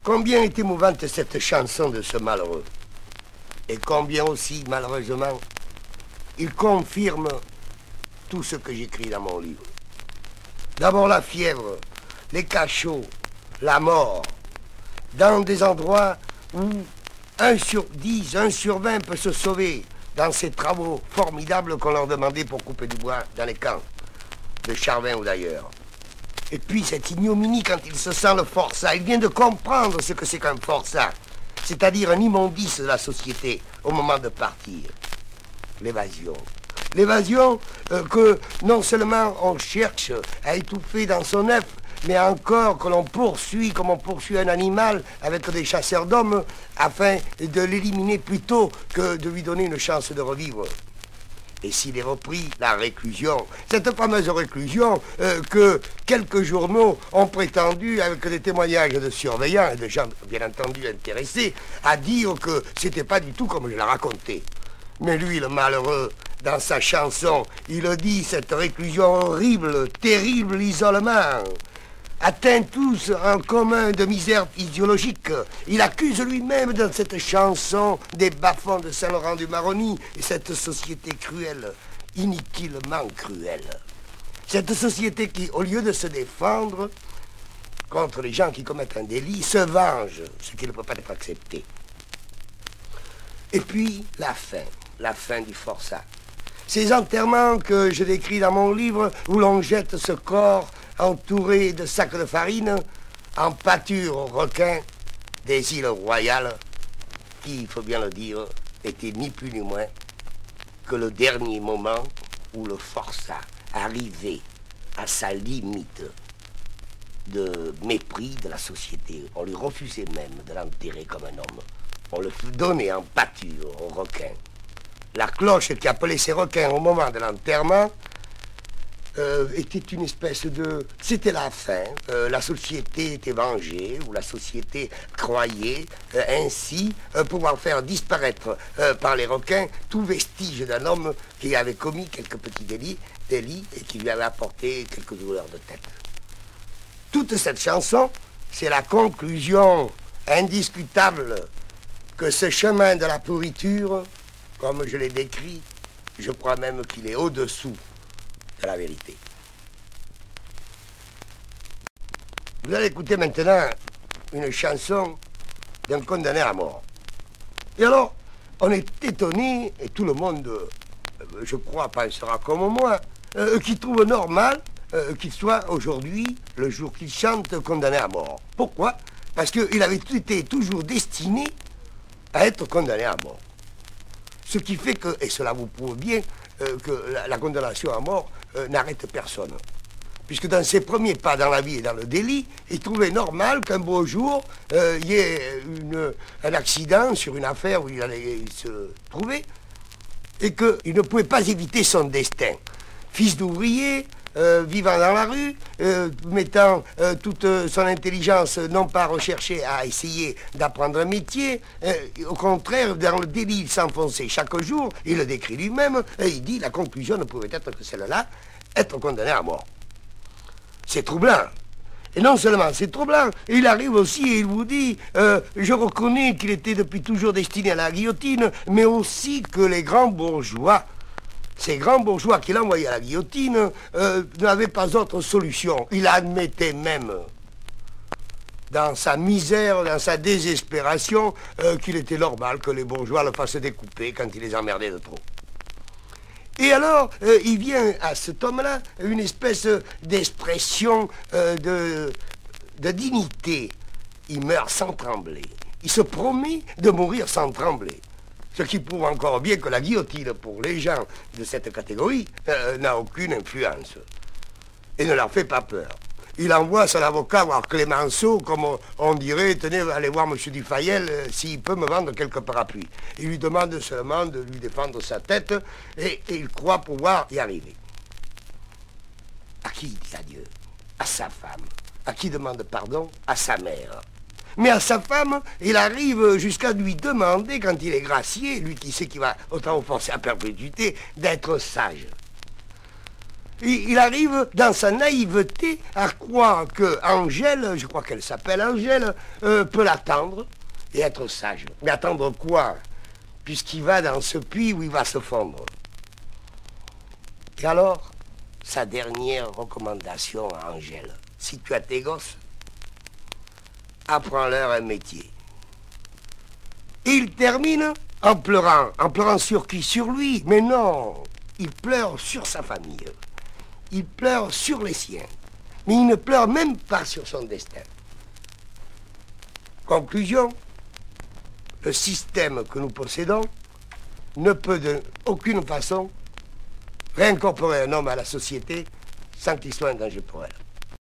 Combien est émouvante cette chanson de ce malheureux. Et combien aussi, malheureusement, il confirme tout ce que j'écris dans mon livre. D'abord la fièvre, les cachots, la mort, dans des endroits où 1 sur 10, 1 sur 20 peut se sauver dans ces travaux formidables qu'on leur demandait pour couper du bois dans les camps, de Charvin ou d'ailleurs. Et puis cette ignominie quand il se sent le forçat, il vient de comprendre ce que c'est qu'un forçat, c'est-à-dire un immondice de la société au moment de partir. L'évasion. L'évasion que non seulement on cherche à étouffer dans son œuf, mais encore que l'on poursuit comme on poursuit un animal avec des chasseurs d'hommes afin de l'éliminer plutôt que de lui donner une chance de revivre. Et s'il est repris, la réclusion, cette fameuse réclusion que quelques journaux ont prétendu, avec des témoignages de surveillants et de gens bien entendu intéressés, à dire que c'était pas du tout comme je l'ai raconté. Mais lui, le malheureux, dans sa chanson, il a dit cette réclusion horrible, terrible isolement, atteint tous en commun de misère physiologique. Il accuse lui-même dans cette chanson des bas-fonds de Saint-Laurent-du-Maroni et cette société cruelle, inutilement cruelle. Cette société qui, au lieu de se défendre contre les gens qui commettent un délit, se venge, ce qui ne peut pas être accepté. Et puis, la fin du forçat. Ces enterrements que je décris dans mon livre, où l'on jette ce corps entouré de sacs de farine, en pâture aux requins des îles Royales, qui, il faut bien le dire, était ni plus ni moins que le dernier moment où le forçat arrivait à sa limite de mépris de la société. On lui refusait même de l'enterrer comme un homme. On le donnait en pâture aux requins. La cloche qui appelait ces requins au moment de l'enterrement était une espèce de... C'était la fin. La société était vengée, ou la société croyait ainsi pouvoir faire disparaître par les requins tout vestige d'un homme qui avait commis quelques petits délits et qui lui avait apporté quelques douleurs de tête. Toute cette chanson, c'est la conclusion indiscutable que ce chemin de la pourriture, comme je l'ai décrit, je crois même qu'il est au-dessous de la vérité. Vous allez écouter maintenant une chanson d'un condamné à mort. Et alors, on est étonné, et tout le monde, je crois, pensera comme moi, qui trouve normal qu'il soit aujourd'hui, le jour qu'il chante, condamné à mort. Pourquoi? Parce qu'il avait été toujours destiné à être condamné à mort. Ce qui fait que, et cela vous prouve bien, que la condamnation à mort n'arrête personne. Puisque dans ses premiers pas dans la vie et dans le délit, il trouvait normal qu'un beau jour, il y ait un accident sur une affaire où il allait se trouver, et qu'il ne pouvait pas éviter son destin. Fils d'ouvrier, vivant dans la rue, mettant toute son intelligence non pas recherchée à essayer d'apprendre un métier, au contraire, dans le délit, il s'enfonçait chaque jour, il le décrit lui-même, et il dit la conclusion ne pouvait être que celle-là, être condamné à mort. C'est troublant. Et non seulement c'est troublant, il arrive aussi et il vous dit, je reconnais qu'il était depuis toujours destiné à la guillotine, mais aussi que les grands bourgeois, ces grands bourgeois qu'il envoyait à la guillotine n'avaient pas autre solution. Il admettait même, dans sa misère, dans sa désespération, qu'il était normal que les bourgeois le fassent découper quand il les emmerdait de trop. Et alors, il vient à cet homme-là une espèce d'expression de dignité. Il meurt sans trembler. Il se promet de mourir sans trembler. Ce qui prouve encore bien que la guillotine, pour les gens de cette catégorie, n'a aucune influence. Et ne leur fait pas peur. Il envoie son avocat voir Clémenceau, comme on dirait, tenez, allez voir M. Dufayel s'il peut me vendre quelques parapluies. Il lui demande seulement de lui défendre sa tête, et il croit pouvoir y arriver. À qui il dit adieu? À sa femme. À qui demande pardon? À sa mère. Mais à sa femme, il arrive jusqu'à lui demander, quand il est gracié, lui qui sait qu'il va autant au forcer à perpétuité, d'être sage. il arrive dans sa naïveté à croire que Angèle, je crois qu'elle s'appelle Angèle, peut l'attendre et être sage. Mais attendre quoi? Puisqu'il va dans ce puits où il va se fondre. Et alors, sa dernière recommandation à Angèle, si tu as tes gosses, apprends-leur un métier. Et il termine en pleurant sur qui? Sur lui. Mais non, il pleure sur sa famille. Il pleure sur les siens. Mais il ne pleure même pas sur son destin. Conclusion, le système que nous possédons ne peut d'aucune façon réincorporer un homme à la société sans qu'il soit un danger pour elle.